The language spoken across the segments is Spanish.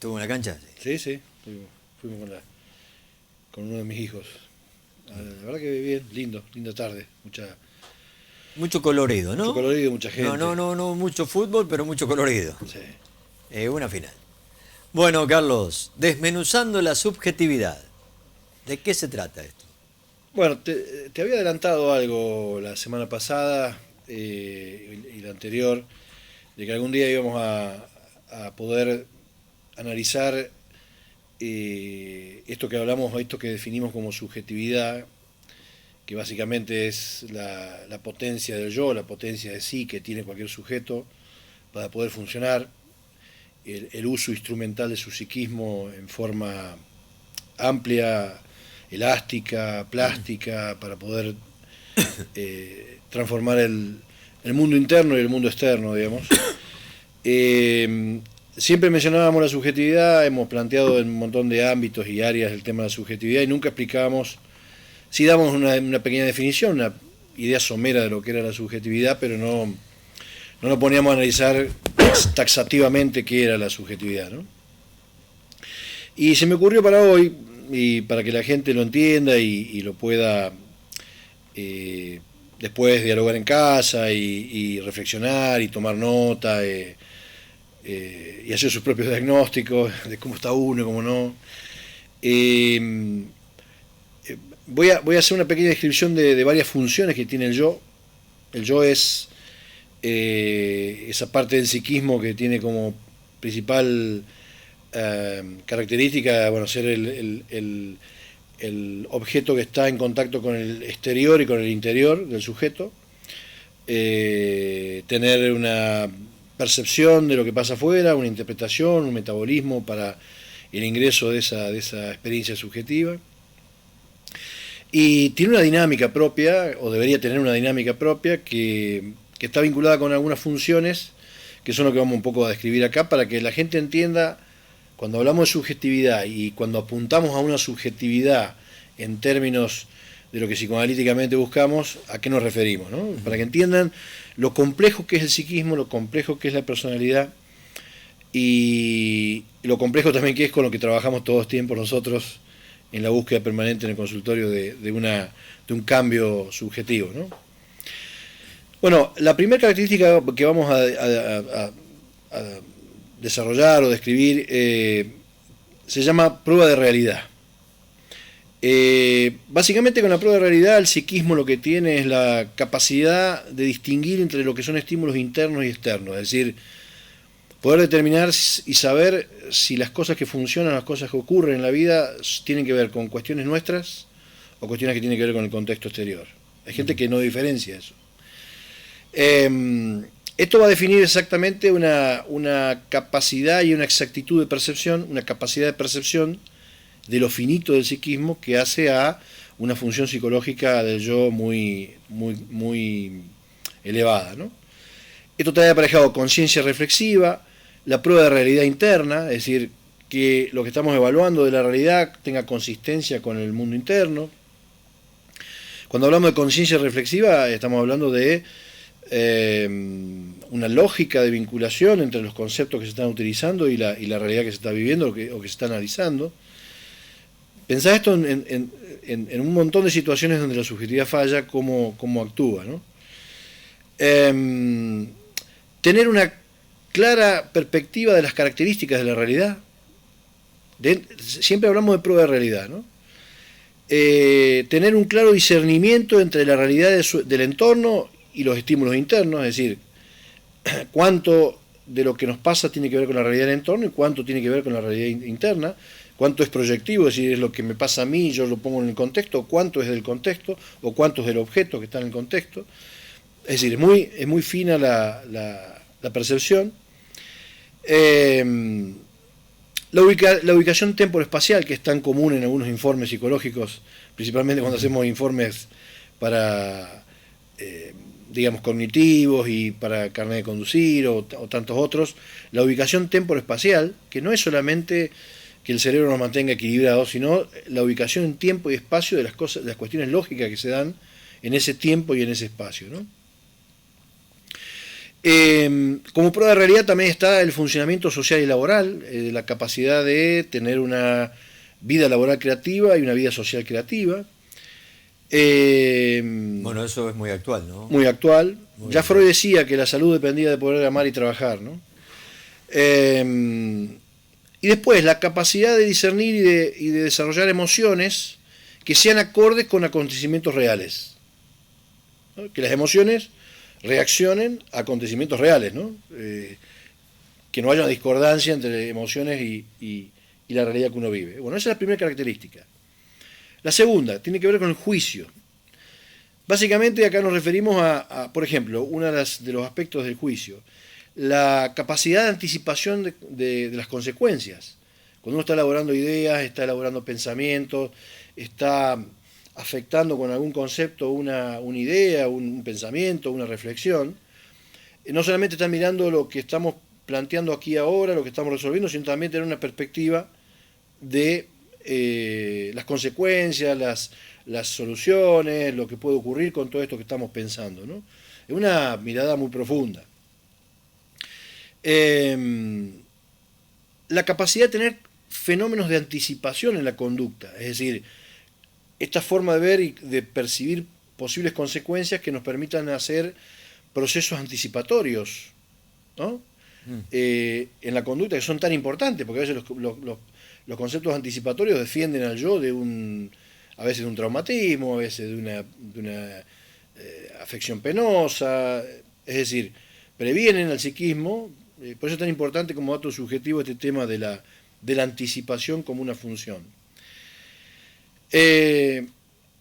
¿Estuvo en la cancha? Sí, sí, fuimos con uno de mis hijos. La verdad que bien, linda tarde, Mucho colorido, mucho ¿no? colorido, mucha No, gente. no, no, no, mucho fútbol, pero mucho colorido. Sí. Una final. Bueno, Carlos, desmenuzando la subjetividad. ¿De qué se trata esto? Bueno, te había adelantado algo la semana pasada y la anterior, de que algún día íbamos a poder analizar esto que hablamos, esto que definimos como subjetividad, que básicamente es la potencia del yo, la potencia de sí que tiene cualquier sujeto para poder funcionar, el uso instrumental de su psiquismo en forma amplia, elástica, plástica, para poder transformar el mundo interno y el mundo externo, digamos. Siempre mencionábamos la subjetividad, hemos planteado en un montón de ámbitos y áreas el tema de la subjetividad y nunca explicábamos, sí damos una pequeña definición, una idea somera de lo que era la subjetividad, pero no nos poníamos a analizar taxativamente qué era la subjetividad, ¿no? Y se me ocurrió para hoy, y para que la gente lo entienda y lo pueda después dialogar en casa y reflexionar y tomar nota y hacer sus propios diagnósticos de cómo está uno y cómo no. Voy a hacer una pequeña descripción de varias funciones que tiene el yo. El yo es esa parte del psiquismo que tiene como principal característica, bueno, ser el objeto que está en contacto con el exterior y con el interior del sujeto, tener una percepción de lo que pasa afuera, una interpretación, un metabolismo para el ingreso de esa experiencia subjetiva. Y tiene una dinámica propia, o debería tener una dinámica propia, que está vinculada con algunas funciones, que son lo que vamos un poco a describir acá, para que la gente entienda, cuando hablamos de subjetividad y cuando apuntamos a una subjetividad en términos de lo que psicoanalíticamente buscamos, a qué nos referimos, ¿no? Para que entiendan lo complejo que es el psiquismo, lo complejo que es la personalidad y lo complejo también que es con lo que trabajamos todos los tiempos nosotros en la búsqueda permanente en el consultorio de un cambio subjetivo, ¿no? Bueno, la primera característica que vamos a desarrollar o describir se llama prueba de realidad. Básicamente con la prueba de realidad el psiquismo lo que tiene es la capacidad de distinguir entre lo que son estímulos internos y externos, es decir, poder determinar y saber si las cosas que funcionan, las cosas que ocurren en la vida tienen que ver con cuestiones nuestras o cuestiones que tienen que ver con el contexto exterior. Hay gente que no diferencia eso. Esto va a definir exactamente una capacidad y una exactitud de percepción, una capacidad de percepción de lo finito del psiquismo que hace a una función psicológica del yo muy elevada, ¿no? Esto trae aparejado conciencia reflexiva, la prueba de realidad interna, es decir, que lo que estamos evaluando de la realidad tenga consistencia con el mundo interno. Cuando hablamos de conciencia reflexiva estamos hablando de una lógica de vinculación entre los conceptos que se están utilizando y la realidad que se está viviendo o que se está analizando. Pensá esto en un montón de situaciones donde la subjetividad falla, cómo actúa, ¿no? Tener una clara perspectiva de las características de la realidad. Siempre hablamos de prueba de realidad, ¿no? Tener un claro discernimiento entre la realidad del entorno y los estímulos internos, es decir, cuánto de lo que nos pasa tiene que ver con la realidad del entorno y cuánto tiene que ver con la realidad interna, cuánto es proyectivo, es decir, es lo que me pasa a mí, yo lo pongo en el contexto, o cuánto es del contexto, o cuánto es del objeto que está en el contexto. Es decir, es muy fina la percepción. La ubicación temporoespacial, que es tan común en algunos informes psicológicos, principalmente cuando hacemos informes para, digamos, cognitivos y para carnet de conducir o tantos otros, la ubicación temporoespacial, que no es solamente que el cerebro nos mantenga equilibrados, sino la ubicación en tiempo y espacio de las cuestiones lógicas que se dan en ese tiempo y en ese espacio, ¿no? Como prueba de realidad también está el funcionamiento social y laboral, la capacidad de tener una vida laboral creativa y una vida social creativa. Bueno, eso es muy actual, ¿no? Muy actual. Muy Ya actual. Freud decía que la salud dependía de poder amar y trabajar, ¿no? Y después, la capacidad de discernir y de desarrollar emociones que sean acordes con acontecimientos reales, ¿no? Que las emociones reaccionen a acontecimientos reales, ¿no? Que no haya una discordancia entre emociones y la realidad que uno vive. Bueno, esa es la primera característica. La segunda tiene que ver con el juicio. Básicamente acá nos referimos por ejemplo, uno de los aspectos del juicio, la capacidad de anticipación de las consecuencias. Cuando uno está elaborando ideas, está elaborando pensamientos, está afectando con algún concepto una idea, un pensamiento, una reflexión, no solamente está mirando lo que estamos planteando aquí ahora, lo que estamos resolviendo, sino también tener una perspectiva de las consecuencias, las soluciones, lo que puede ocurrir con todo esto que estamos pensando, ¿no? Es una mirada muy profunda. La capacidad de tener fenómenos de anticipación en la conducta, es decir, esta forma de ver y de percibir posibles consecuencias que nos permitan hacer procesos anticipatorios, ¿no? En la conducta, que son tan importantes, porque a veces los conceptos anticipatorios defienden al yo a veces de un traumatismo, a veces de una afección penosa, es decir, previenen al psiquismo. Por eso es tan importante como dato subjetivo este tema de la anticipación como una función.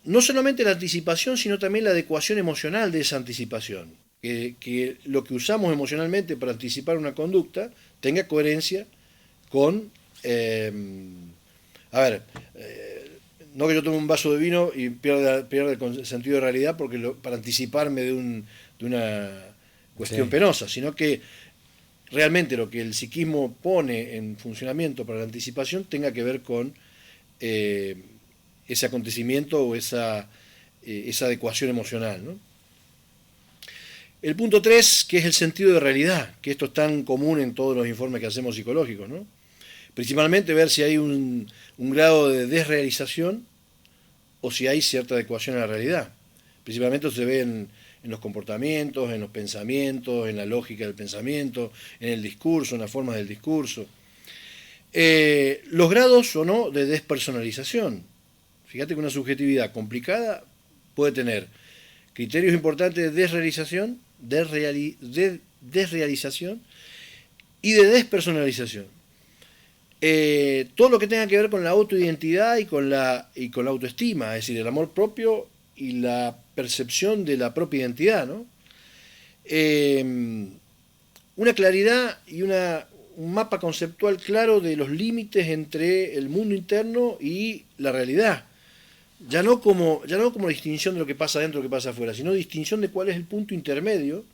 No solamente la anticipación, sino también la adecuación emocional de esa anticipación. Que lo que usamos emocionalmente para anticipar una conducta tenga coherencia con... no que yo tome un vaso de vino y pierda el sentido de realidad para anticiparme de una cuestión penosa, sino que realmente lo que el psiquismo pone en funcionamiento para la anticipación tenga que ver con ese acontecimiento o esa adecuación emocional, ¿no? El punto 3, que es el sentido de realidad, que esto es tan común en todos los informes que hacemos psicológicos, ¿no? Principalmente ver si hay un grado de desrealización o si hay cierta adecuación a la realidad. Principalmente se ve en los comportamientos, en los pensamientos, en la lógica del pensamiento, en el discurso, en las formas del discurso. Los grados o no de despersonalización. Fíjate que una subjetividad complicada puede tener criterios importantes de desrealización, desrealización y de despersonalización. Todo lo que tenga que ver con la autoidentidad y con la autoestima, es decir, el amor propio y la percepción de la propia identidad, ¿no? Una claridad y un mapa conceptual claro de los límites entre el mundo interno y la realidad. Ya no como distinción de lo que pasa adentro y lo que pasa afuera, sino distinción de cuál es el punto intermedio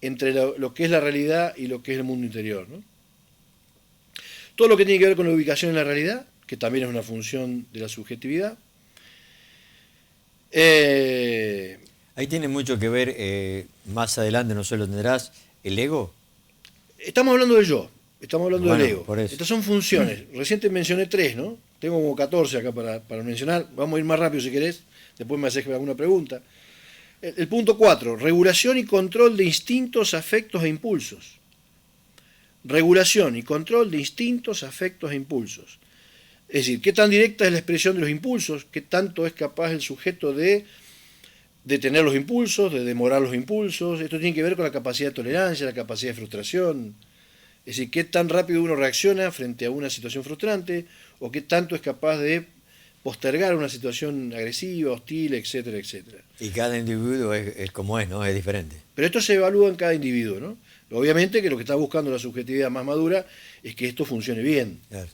entre lo que es la realidad y lo que es el mundo interior, ¿no? Todo lo que tiene que ver con la ubicación en la realidad, que también es una función de la subjetividad. Ahí tiene mucho que ver, más adelante, no sé, lo tendrás, el ego. Estamos hablando del yo, estamos hablando Bueno, del ego. por eso. Estas son funciones. Recién te mencioné 3, ¿no? Tengo como 14 acá para mencionar. Vamos a ir más rápido si querés. Después me haces alguna pregunta. El punto 4, regulación y control de instintos, afectos e impulsos. Regulación y control de instintos, afectos e impulsos. Es decir, qué tan directa es la expresión de los impulsos, qué tanto es capaz el sujeto de detener los impulsos, de demorar los impulsos. Esto tiene que ver con la capacidad de tolerancia, la capacidad de frustración. Es decir, qué tan rápido uno reacciona frente a una situación frustrante o qué tanto es capaz de postergar una situación agresiva, hostil, etcétera, etcétera. Y cada individuo es como es, ¿no? Es diferente. Pero esto se evalúa en cada individuo, ¿no? Obviamente que lo que está buscando la subjetividad más madura es que esto funcione bien. Claro.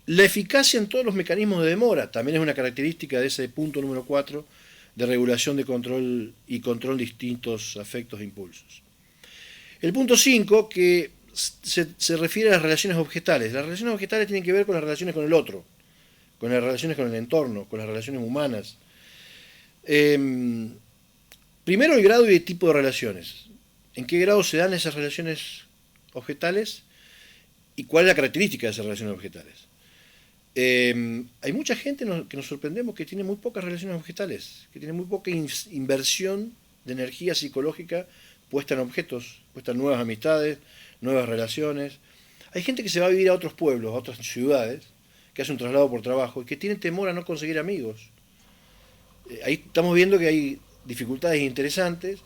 La eficacia en todos los mecanismos de demora también es una característica de ese punto número 4 de regulación de control y control de distintos afectos e impulsos. El punto 5, que se refiere a las relaciones objetales. Las relaciones objetales tienen que ver con las relaciones con el otro, con las relaciones con el entorno, con las relaciones humanas. Primero el grado y el tipo de relaciones. ¿En qué grado se dan esas relaciones objetales? ¿Y cuál es la característica de esas relaciones objetales? Hay mucha gente que nos sorprendemos que tiene muy pocas relaciones objetales, que tiene muy poca inversión de energía psicológica puesta en objetos, puesta en nuevas amistades, nuevas relaciones. Hay gente que se va a vivir a otros pueblos, a otras ciudades, que hace un traslado por trabajo y que tiene temor a no conseguir amigos. Ahí estamos viendo que hay dificultades interesantes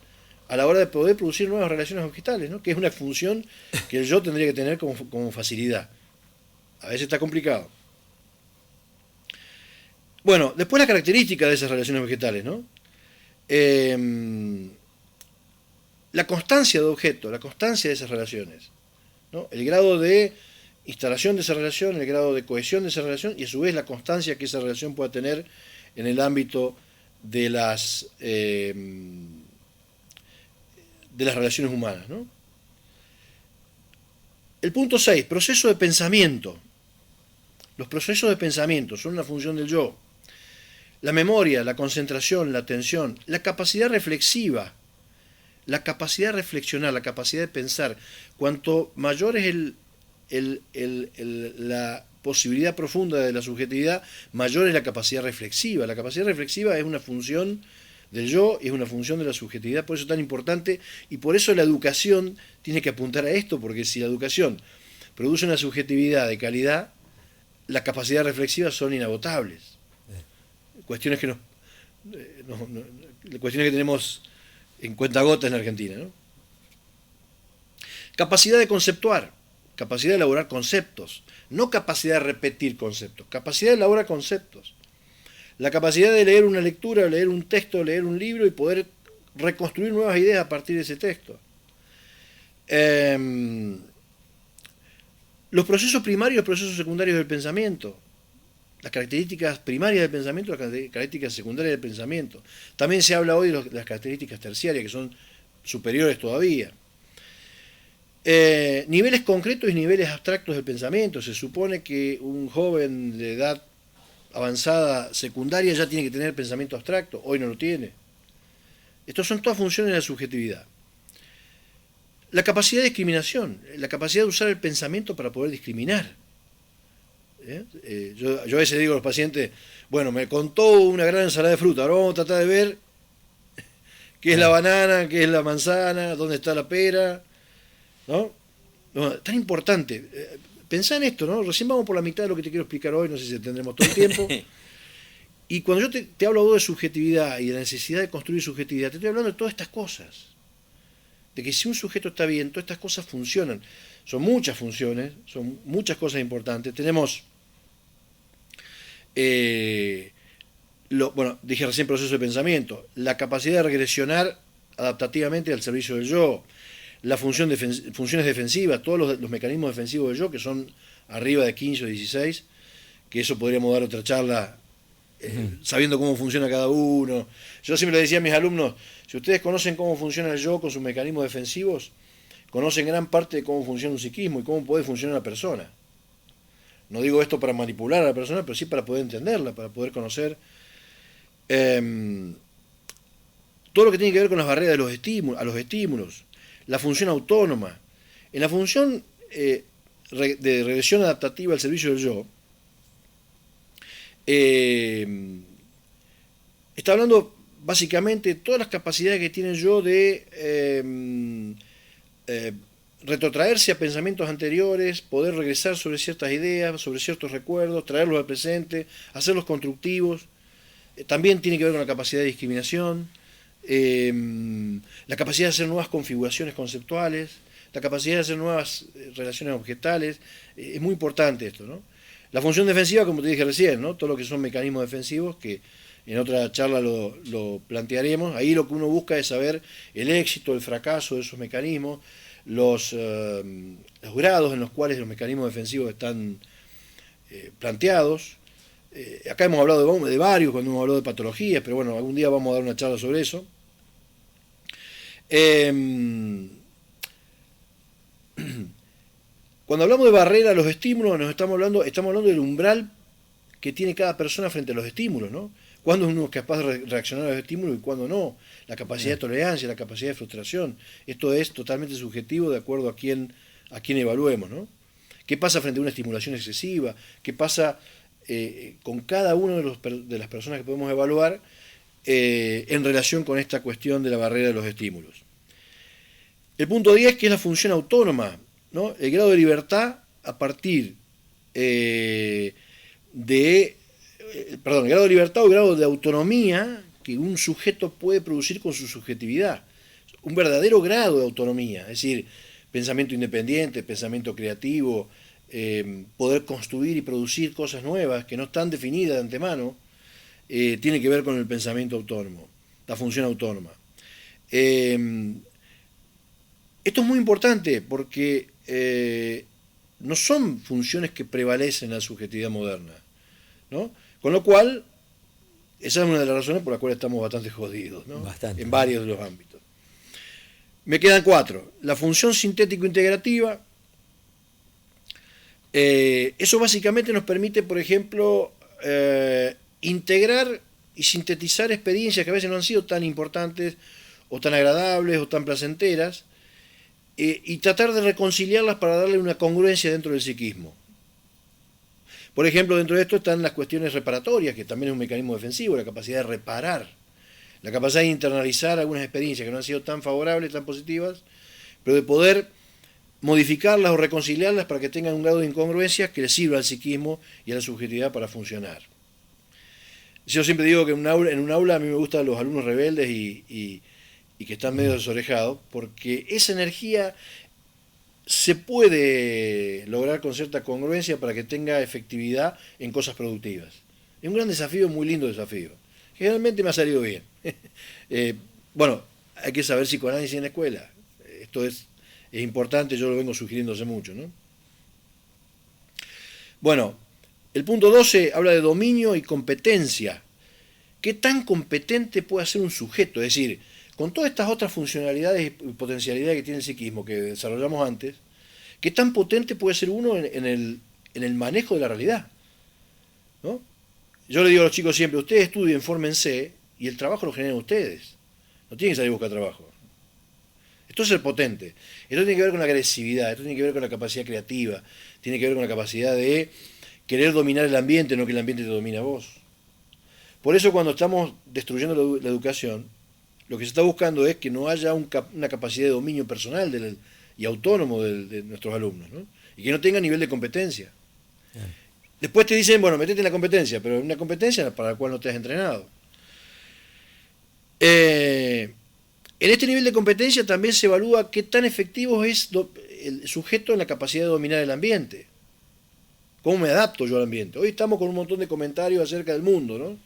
a la hora de poder producir nuevas relaciones objetales, ¿no? Que es una función que el yo tendría que tener como facilidad. A veces está complicado. Bueno, después la característica de esas relaciones vegetales, ¿no? La constancia de objeto, la constancia de esas relaciones, ¿no? El grado de instalación de esa relación, el grado de cohesión de esa relación y a su vez la constancia que esa relación pueda tener en el ámbito de las relaciones humanas, ¿no? El punto 6, proceso de pensamiento. Los procesos de pensamiento son una función del yo. La memoria, la concentración, la atención, la capacidad reflexiva, la capacidad de reflexionar, la capacidad de pensar. Cuanto mayor es la posibilidad profunda de la subjetividad, mayor es la capacidad reflexiva. La capacidad reflexiva es una función del yo y es una función de la subjetividad, por eso es tan importante y por eso la educación tiene que apuntar a esto, porque si la educación produce una subjetividad de calidad, las capacidades reflexivas son inagotables. Cuestiones que cuestiones que tenemos en cuentagotas en Argentina, ¿no? Capacidad de conceptuar, capacidad de elaborar conceptos, no capacidad de repetir conceptos, capacidad de elaborar conceptos. La capacidad de leer una lectura, leer un texto, leer un libro y poder reconstruir nuevas ideas a partir de ese texto. Los procesos primarios y los procesos secundarios del pensamiento. Las características primarias del pensamiento y las características secundarias del pensamiento. También se habla hoy de las características terciarias, que son superiores todavía. Niveles concretos y niveles abstractos del pensamiento. Se supone que un joven de edad avanzada secundaria ya tiene que tener pensamiento abstracto, hoy no lo tiene. Estas son todas funciones de la subjetividad. La capacidad de discriminación, la capacidad de usar el pensamiento para poder discriminar. Yo a veces digo a los pacientes, bueno, me contó una gran ensalada de fruta, ahora vamos a tratar de ver qué es la banana, qué es la manzana, dónde está la pera, ¿no? Tan importante. Pensá en esto, ¿no? Recién vamos por la mitad de lo que te quiero explicar hoy, no sé si tendremos todo el tiempo. Y cuando yo te hablo de subjetividad y de la necesidad de construir subjetividad, te estoy hablando de todas estas cosas. De que si un sujeto está bien, todas estas cosas funcionan. Son muchas funciones, son muchas cosas importantes. Tenemos, bueno, dije recién proceso de pensamiento, la capacidad de regresionar adaptativamente al servicio del yo, la funciones defensivas, todos los mecanismos defensivos del yo, que son arriba de 15 o 16, que eso podríamos dar otra charla sabiendo cómo funciona cada uno. Yo siempre le decía a mis alumnos, si ustedes conocen cómo funciona el yo con sus mecanismos defensivos, conocen gran parte de cómo funciona un psiquismo y cómo puede funcionar una persona. No digo esto para manipular a la persona, pero sí para poder entenderla, para poder conocer todo lo que tiene que ver con las barreras de los estímulos, la función autónoma. En la función de regresión adaptativa al servicio del yo, está hablando básicamente de todas las capacidades que tiene el yo de retrotraerse a pensamientos anteriores, poder regresar sobre ciertas ideas, sobre ciertos recuerdos, traerlos al presente, hacerlos constructivos. También tiene que ver con la capacidad de discriminación, la capacidad de hacer nuevas configuraciones conceptuales, la capacidad de hacer nuevas relaciones objetales. Es muy importante esto, ¿no? La función defensiva, como te dije recién, ¿no? Todo lo que son mecanismos defensivos, que en otra charla lo plantearemos. Ahí lo que uno busca es saber el éxito, el fracaso de esos mecanismos, los grados en los cuales los mecanismos defensivos están planteados. Acá hemos hablado de varios cuando hemos hablado de patologías, pero bueno, algún día vamos a dar una charla sobre eso. Cuando hablamos de barrera a los estímulos, estamos hablando del umbral que tiene cada persona frente a los estímulos, ¿no? cuándo uno es capaz de reaccionar a los estímulos y cuándo no, la capacidad de tolerancia, la capacidad de frustración. Esto es totalmente subjetivo de acuerdo a quién evaluemos, ¿no? ¿Qué pasa frente a una estimulación excesiva? ¿Qué pasa con cada uno de las personas que podemos evaluar en relación con esta cuestión de la barrera de los estímulos? El punto 10, que es la función autónoma, ¿no? El grado de libertad a partir el grado de libertad o grado de autonomía que un sujeto puede producir con su subjetividad. Un verdadero grado de autonomía, es decir, pensamiento independiente, pensamiento creativo, poder construir y producir cosas nuevas que no están definidas de antemano, tiene que ver con el pensamiento autónomo, la función autónoma. Esto es muy importante porque no son funciones que prevalecen en la subjetividad moderna, ¿no? Con lo cual, esa es una de las razones por las cuales estamos bastante jodidos, ¿no? Bastante, en varios de los ámbitos. Me quedan 4. La función sintético-integrativa. Eso básicamente nos permite, por ejemplo, integrar y sintetizar experiencias que a veces no han sido tan importantes o tan agradables o tan placenteras, y tratar de reconciliarlas para darle una congruencia dentro del psiquismo. Por ejemplo, dentro de esto están las cuestiones reparatorias, que también es un mecanismo defensivo, la capacidad de reparar, la capacidad de internalizar algunas experiencias que no han sido tan favorables, tan positivas, pero de poder modificarlas o reconciliarlas para que tengan un grado de incongruencia que le sirva al psiquismo y a la subjetividad para funcionar. Yo siempre digo que en un aula a mí me gustan los alumnos rebeldes y que están medio desorejados, porque esa energía se puede lograr con cierta congruencia para que tenga efectividad en cosas productivas. Es un gran desafío, muy lindo desafío. Generalmente me ha salido bien. Bueno, hay que saber psicoanálisis en la escuela. Esto es importante, yo lo vengo sugiriendo hace mucho, ¿no? Bueno, el punto 12 habla de dominio y competencia. ¿Qué tan competente puede ser un sujeto? Es decir, con todas estas otras funcionalidades y potencialidades que tiene el psiquismo que desarrollamos antes, ¿qué tan potente puede ser uno en el manejo de la realidad? ¿No? Yo le digo a los chicos siempre, ustedes estudien, fórmense, y el trabajo lo generan ustedes. No tienen que salir a buscar trabajo. Esto es ser potente. Esto tiene que ver con la agresividad, esto tiene que ver con la capacidad creativa, tiene que ver con la capacidad de querer dominar el ambiente, no que el ambiente te domine a vos. Por eso cuando estamos destruyendo la educación, lo que se está buscando es que no haya una capacidad de dominio personal y autónomo de nuestros alumnos, ¿no? Y que no tengan nivel de competencia. Después te dicen, bueno, metete en la competencia, pero en una competencia para la cual no te has entrenado. En este nivel de competencia también se evalúa qué tan efectivo es el sujeto en la capacidad de dominar el ambiente. ¿Cómo me adapto yo al ambiente? Hoy estamos con un montón de comentarios acerca del mundo, ¿no?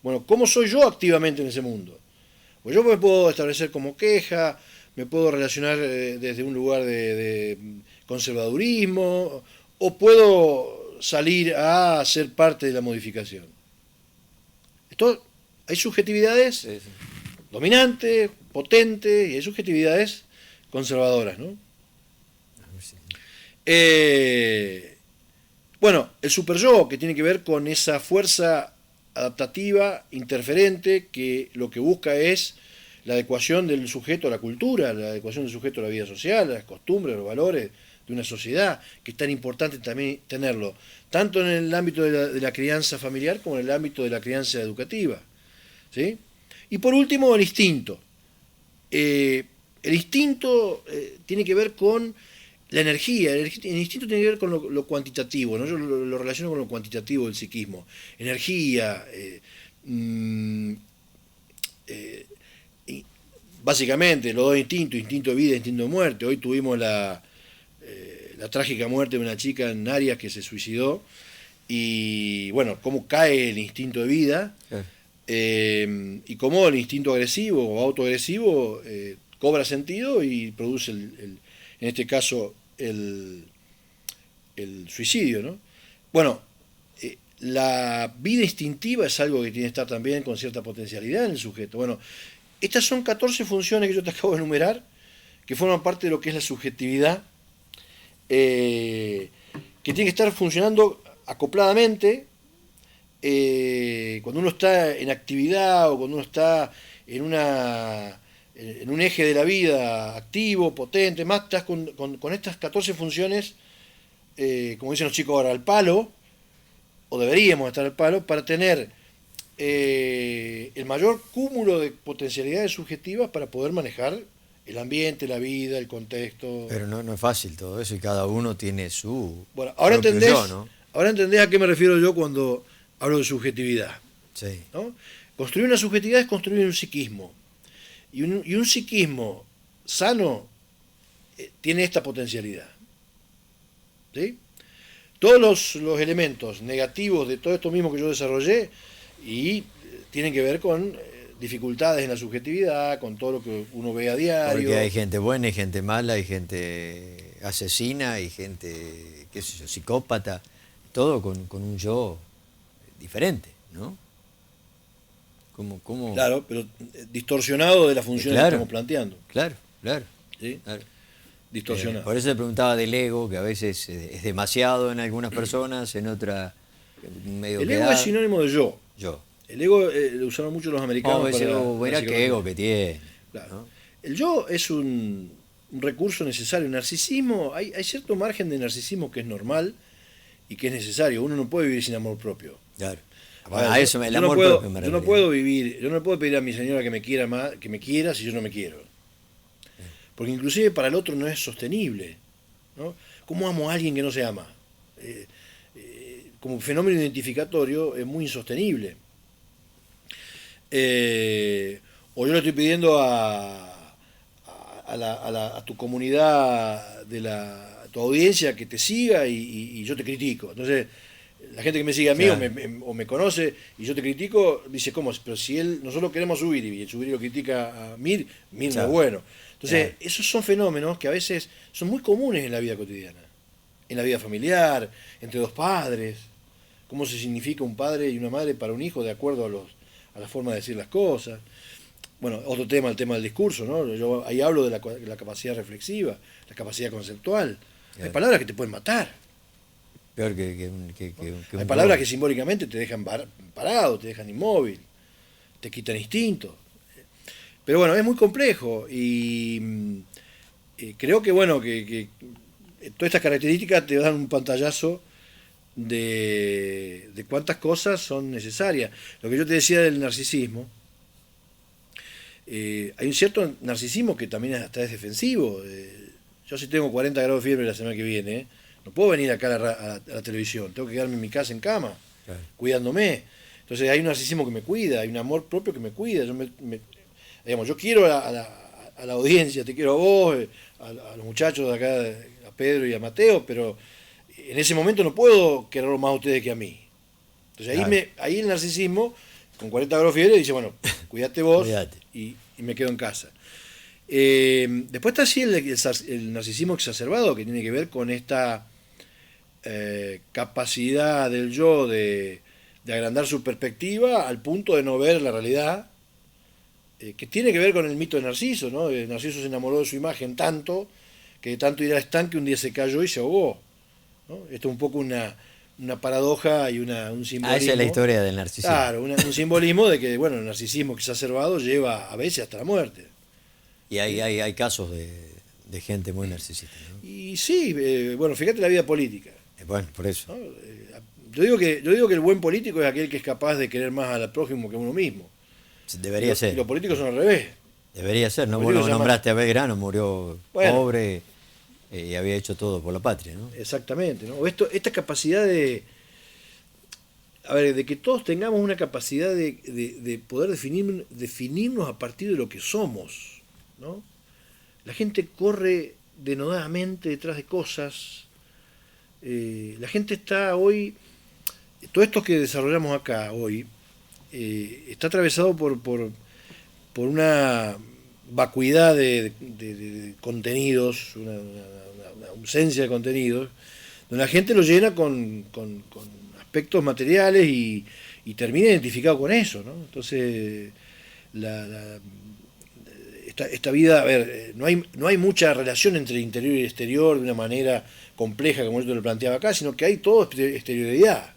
Bueno, ¿cómo soy yo activamente en ese mundo? Pues yo me puedo establecer como queja, me puedo relacionar desde un lugar de conservadurismo, o puedo salir a ser parte de la modificación. Esto, hay subjetividades dominantes, potentes, y hay subjetividades conservadoras, ¿no? Bueno, el superyo, que tiene que ver con esa fuerza adaptativa, interferente, que lo que busca es la adecuación del sujeto a la cultura, la adecuación del sujeto a la vida social, a las costumbres, a los valores de una sociedad, que es tan importante también tenerlo, tanto en el ámbito de la crianza familiar como en el ámbito de la crianza educativa, ¿sí? Y por último, el instinto. El instinto tiene que ver con la energía, el instinto tiene que ver con lo cuantitativo, ¿no? Yo lo relaciono con lo cuantitativo del psiquismo. Energía, básicamente los dos instintos, instinto de vida, instinto de muerte. Hoy tuvimos la trágica muerte de una chica en Arias que se suicidó, y bueno, cómo cae el instinto de vida, y cómo el instinto agresivo o autoagresivo cobra sentido y produce en este caso el suicidio, ¿no? Bueno, la vida instintiva es algo que tiene que estar también con cierta potencialidad en el sujeto. Bueno, estas son 14 funciones que yo te acabo de enumerar, que forman parte de lo que es la subjetividad, que tiene que estar funcionando acopladamente cuando uno está en actividad o cuando uno está en un eje de la vida activo, potente, más estás con estas 14 funciones, como dicen los chicos ahora, al palo, o deberíamos estar al palo, para tener el mayor cúmulo de potencialidades subjetivas para poder manejar el ambiente, la vida, el contexto. Pero no es fácil todo eso y cada uno tiene su Bueno, ahora propio entendés, yo, ¿no? ahora entendés a qué me refiero yo cuando hablo de subjetividad, Sí, ¿no? Construir una subjetividad es construir un psiquismo. Y un psiquismo sano tiene esta potencialidad. ¿Sí? Todos los elementos negativos de todo esto mismo que yo desarrollé y tienen que ver con dificultades en la subjetividad, con todo lo que uno ve a diario. porque hay gente buena y gente mala, hay gente asesina, hay gente, qué sé yo, psicópata, todo con un yo diferente, ¿no? ¿Cómo? Claro, pero distorsionado de las funciones Claro. que estamos planteando. Claro, claro. ¿Sí? Claro. Distorsionado. Por eso le preguntaba del ego, que a veces es demasiado en algunas personas, en otras medio El que ego da. es sinónimo de yo. Yo. El ego lo usaron mucho los americanos. Vamos a decir, para la verá qué psicología. ego que tiene. Claro. ¿no? El yo es un recurso necesario. El narcisismo, hay cierto margen de narcisismo que es normal y que es necesario. Uno no puede vivir sin amor propio. Claro. A ver, A eso el yo no amor puedo, propio me yo no refería. puedo vivir, yo no le puedo pedir a mi señora que me quiera más, que me quiera si yo no me quiero. Porque inclusive para el otro no es sostenible, ¿no? ¿Cómo amo a alguien que no se ama? Como fenómeno identificatorio es muy insostenible. O yo le estoy pidiendo a tu comunidad, a tu audiencia que te siga y yo te critico. Entonces, la gente que me sigue a mí Claro. o me conoce y yo te critico, dice, ¿cómo? Pero si nosotros queremos subir y el subir lo critica a Mir no es Claro. bueno. Entonces, Claro. esos son fenómenos que a veces son muy comunes en la vida cotidiana, en la vida familiar, entre dos padres, cómo se significa un padre y una madre para un hijo de acuerdo a la forma de decir las cosas. Bueno, otro tema, el tema del discurso, ¿no? Yo ahí hablo de la capacidad reflexiva, la capacidad conceptual. Hay Claro. palabras que te pueden matar. Peor que Hay un palabras pobre. que simbólicamente te dejan parado, te dejan inmóvil, te quitan instinto. Pero bueno, es muy complejo y creo que bueno que todas estas características te dan un pantallazo de cuántas cosas son necesarias. Lo que yo te decía del narcisismo, hay un cierto narcisismo que también hasta es defensivo. Yo si tengo 40 grados de fiebre la semana que viene, no puedo venir acá a la televisión, tengo que quedarme en mi casa en cama, Claro. cuidándome. Entonces hay un narcisismo que me cuida, hay un amor propio que me cuida. Digamos, yo quiero a la audiencia, te quiero a vos, a los muchachos de acá, a Pedro y a Mateo, pero en ese momento no puedo quererlo más a ustedes que a mí. Entonces Claro. ahí el narcisismo, con 40 grados de fiebre, dice, bueno, cuídate vos Cuídate. y me quedo en casa. Después está así el narcisismo exacerbado, que tiene que ver con esta capacidad del yo de agrandar su perspectiva al punto de no ver la realidad, que tiene que ver con el mito de Narciso, ¿no? Narciso se enamoró de su imagen tanto que de tanto ir al estanque un día se cayó y se ahogó, ¿no? Esto es un poco una paradoja y un simbolismo. Esa es la historia del narcisismo. Claro, un simbolismo de que bueno, el narcisismo exacerbado lleva a veces hasta la muerte. Y hay casos de gente muy narcisista, ¿no? Y sí, bueno, fíjate la vida política, Bueno, por eso. ¿no? Yo digo que el buen político es aquel que es capaz de querer más al prójimo que a uno mismo. Debería Y ser. los políticos son al revés. Debería ser. No, Los vos políticos no llaman- nombraste a Belgrano, murió Bueno. pobre y había hecho todo por la patria, ¿no? Exactamente, ¿no? Esta capacidad de que todos tengamos una capacidad de poder definirnos a partir de lo que somos, ¿no? La gente corre denodadamente detrás de cosas. La gente está hoy, todo esto que desarrollamos acá hoy, está atravesado por una vacuidad de contenidos, una ausencia de contenidos, donde la gente lo llena con aspectos materiales y termina identificado con eso, ¿no? Entonces, esta vida, a ver, no hay mucha relación entre interior y exterior de una manera compleja como yo te lo planteaba acá, sino que hay todo exterioridad.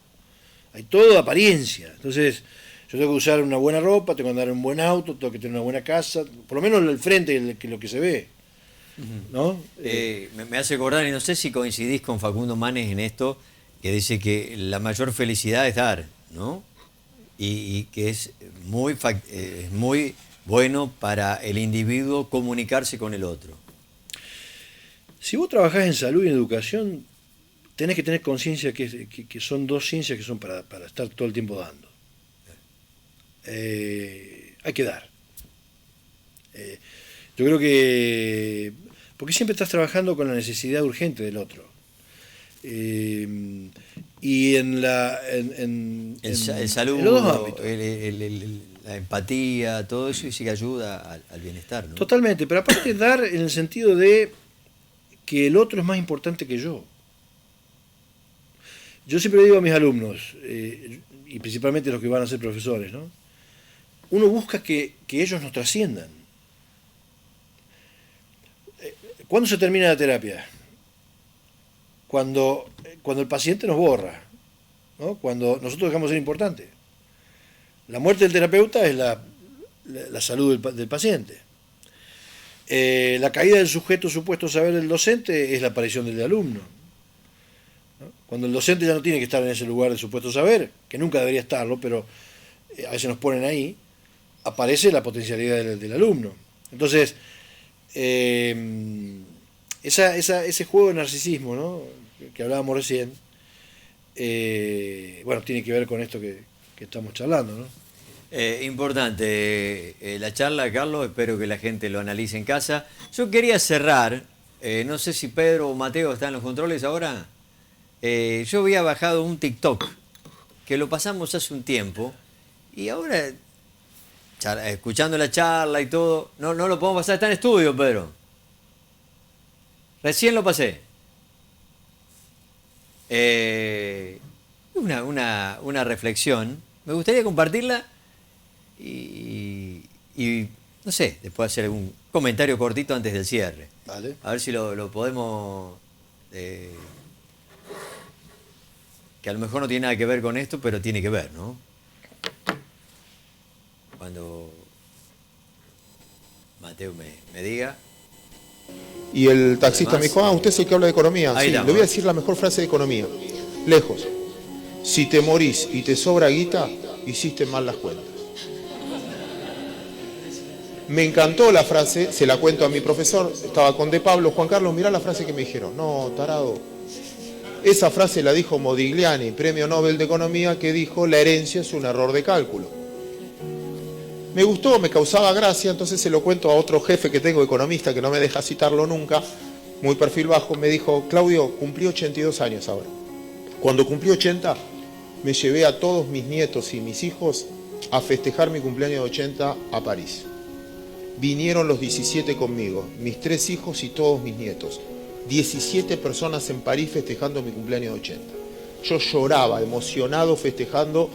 Hay todo apariencia. Entonces, yo tengo que usar una buena ropa, tengo que andar en un buen auto, tengo que tener una buena casa, por lo menos el frente, lo que se ve, ¿no? Me hace acordar, y no sé si coincidís con Facundo Manes en esto, que dice que la mayor felicidad es dar, ¿no? Y que es muy bueno para el individuo comunicarse con el otro. Si vos trabajás en salud y en educación, tenés que tener conciencia que son dos ciencias que son para estar todo el tiempo dando. Hay que dar. Yo creo que... Porque siempre estás trabajando con la necesidad urgente del otro. Y en El salud, en los dos ámbitos. La empatía, todo eso sí que ayuda al bienestar, ¿no? Totalmente, pero aparte dar en el sentido de que el otro es más importante que yo. Yo siempre digo a mis alumnos, y principalmente los que van a ser profesores, ¿no? Uno busca que ellos nos trasciendan. ¿Cuándo se termina la terapia? Cuando el paciente nos borra, ¿no? Cuando nosotros dejamos de ser importantes. La muerte del terapeuta es la salud del paciente. La caída del supuesto saber del docente es la aparición del alumno, ¿no? Cuando el docente ya no tiene que estar en ese lugar del supuesto saber, que nunca debería estarlo, pero a veces nos ponen ahí, aparece la potencialidad del alumno. Entonces, ese juego de narcisismo, ¿no? que hablábamos recién, bueno, tiene que ver con esto que estamos charlando, ¿no? Importante la charla, Carlos, espero que la gente lo analice en casa. Yo quería cerrar, no sé si Pedro o Mateo están en los controles ahora. Yo había bajado un TikTok, que lo pasamos hace un tiempo, y ahora, escuchando la charla y todo, no lo podemos pasar, está en estudio, Pedro. Recién lo pasé. Una reflexión, me gustaría compartirla. Y no sé, después hacer algún comentario cortito antes del cierre. Vale. A ver si lo podemos... que a lo mejor no tiene nada que ver con esto, pero tiene que ver, ¿no? Cuando Mateo me diga. Y el taxista me dijo, usted es el que habla de economía. Ahí Sí, estamos. le voy a decir la mejor frase de economía. Lejos. Si te morís y te sobra guita, hiciste mal las cuentas. Me encantó la frase, se la cuento a mi profesor, estaba con De Pablo, Juan Carlos, mirá la frase que me dijeron. No, tarado. Esa frase la dijo Modigliani, premio Nobel de Economía, que dijo, la herencia es un error de cálculo. Me gustó, me causaba gracia, entonces se lo cuento a otro jefe que tengo, economista, que no me deja citarlo nunca, muy perfil bajo, me dijo, Claudio, cumplí 82 años ahora. Cuando cumplí 80, me llevé a todos mis nietos y mis hijos a festejar mi cumpleaños de 80 a París. Vinieron los 17 conmigo, mis 3 hijos y todos mis nietos. 17 personas en París festejando mi cumpleaños de 80. Yo lloraba, emocionado, festejando.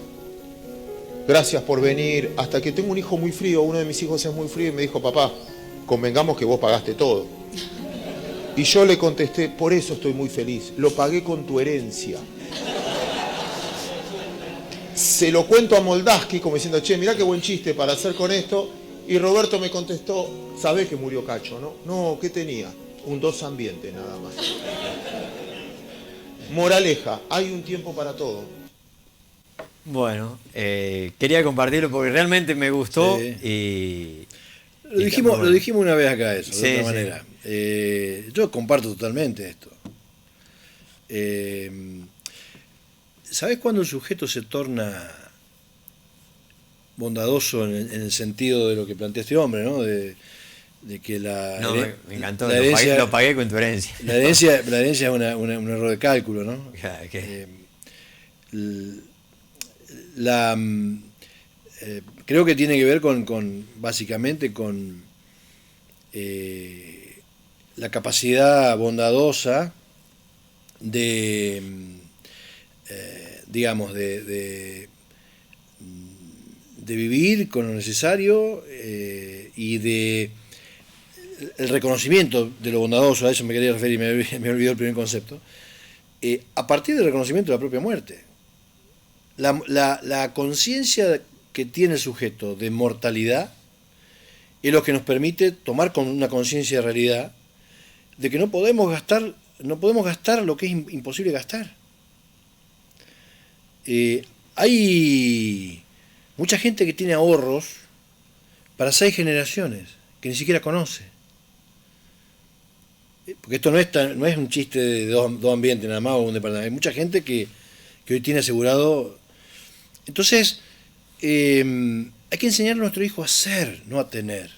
Gracias por venir. Hasta que tengo un hijo muy frío, uno de mis hijos es muy frío y me dijo, papá, convengamos que vos pagaste todo. Y yo le contesté, por eso estoy muy feliz, lo pagué con tu herencia. Se lo cuento a Moldaski como diciendo, che, mirá qué buen chiste para hacer con esto. Y Roberto me contestó, sabés que murió Cacho, ¿no? No, ¿qué tenía? Un 2 ambiente nada más. Moraleja, hay un tiempo para todo. Bueno, quería compartirlo porque realmente me gustó. Sí. Lo dijimos una vez acá eso, de otra manera. Yo comparto totalmente esto. ¿Sabés cuándo el sujeto se torna bondadoso en el sentido de lo que plantea este hombre, ¿no? De que me encantó, la herencia, lo pagué con tu herencia. La herencia es un error de cálculo, ¿no? Creo que tiene que ver básicamente con la capacidad bondadosa de vivir con lo necesario y de el reconocimiento de lo bondadoso, a eso me quería referir, me olvidó el primer concepto, a partir del reconocimiento de la propia muerte. La conciencia que tiene el sujeto de mortalidad es lo que nos permite tomar con una conciencia de realidad de que no podemos gastar lo que es imposible gastar. Hay mucha gente que tiene ahorros para 6 generaciones que ni siquiera conoce. Porque esto no es un chiste de dos ambientes nada más o un departamento. Hay mucha gente que hoy tiene asegurado. Entonces, hay que enseñarle a nuestro hijo a ser, no a tener.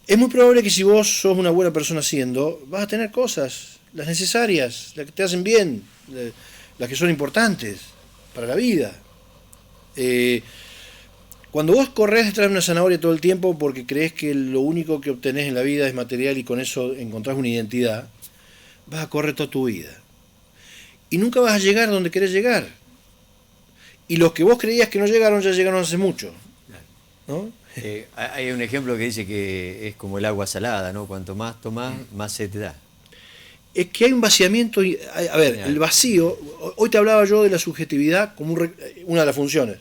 Es muy probable que si vos sos una buena persona haciendo, vas a tener cosas, las necesarias, las que te hacen bien, las que son importantes para la vida. Cuando vos corres detrás de una zanahoria todo el tiempo porque crees que lo único que obtenés en la vida es material y con eso encontrás una identidad, vas a correr toda tu vida. Y nunca vas a llegar donde querés llegar. Y los que vos creías que no llegaron, ya llegaron hace mucho, ¿no? Hay un ejemplo que dice que es como el agua salada, ¿no? Cuanto más tomás, más sed te da. Es que hay un vaciamiento. A ver, el vacío. Hoy te hablaba yo de la subjetividad como una de las funciones.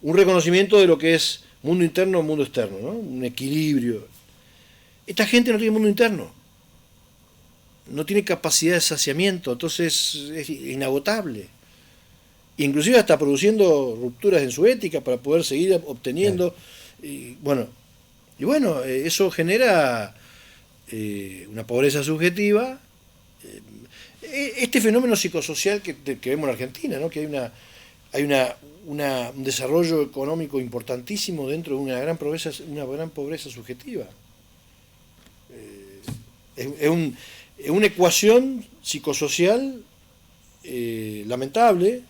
Un reconocimiento de lo que es mundo interno o mundo externo, ¿no? Un equilibrio. Esta gente no tiene mundo interno. No tiene capacidad de saciamiento, entonces es inagotable. Inclusive está produciendo rupturas en su ética para poder seguir obteniendo. Y bueno, eso genera una pobreza subjetiva. Este fenómeno psicosocial que vemos en Argentina, ¿no? Que hay un desarrollo económico importantísimo dentro de una gran pobreza subjetiva. Es una ecuación psicosocial lamentable,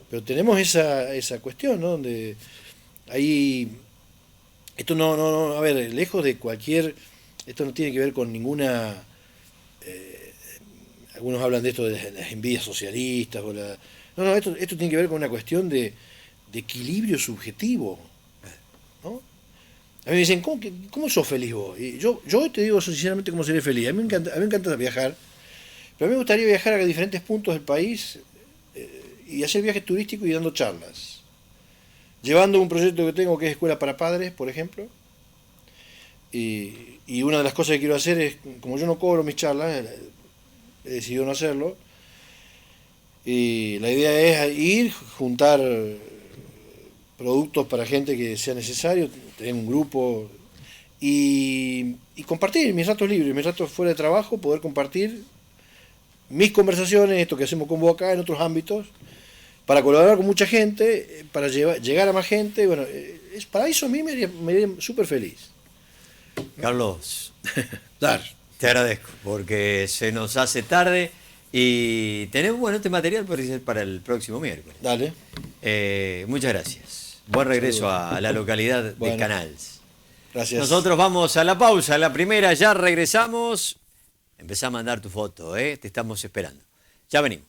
pero tenemos esa cuestión, ¿no? Donde hay... Esto a ver, lejos de cualquier... Esto no tiene que ver con ninguna... algunos hablan de esto de las envidias socialistas o la... No, esto tiene que ver con una cuestión de equilibrio subjetivo, ¿no? A mí me dicen, ¿cómo sos feliz vos? Y yo hoy te digo sinceramente cómo seré feliz. A mí me encanta viajar, pero a mí me gustaría viajar a diferentes puntos del país y hacer viajes turísticos y dando charlas. Llevando un proyecto que tengo que es Escuela para Padres, por ejemplo. Y una de las cosas que quiero hacer es, como yo no cobro mis charlas, he decidido no hacerlo. Y la idea es ir, juntar productos para gente que sea necesario, tener un grupo y compartir mis ratos libres, mis ratos fuera de trabajo, poder compartir mis conversaciones, esto que hacemos con vos acá en otros ámbitos, para colaborar con mucha gente, para llegar a más gente. Bueno, para eso a mí me haría súper feliz. Carlos, Dar. te agradezco porque se nos hace tarde y tenemos este material para el próximo miércoles. Dale. Muchas gracias. Buen regreso a la localidad de Canals. Gracias. Nosotros vamos a la pausa, la primera, ya regresamos. Empezá a mandar tu foto, te estamos esperando. Ya venimos.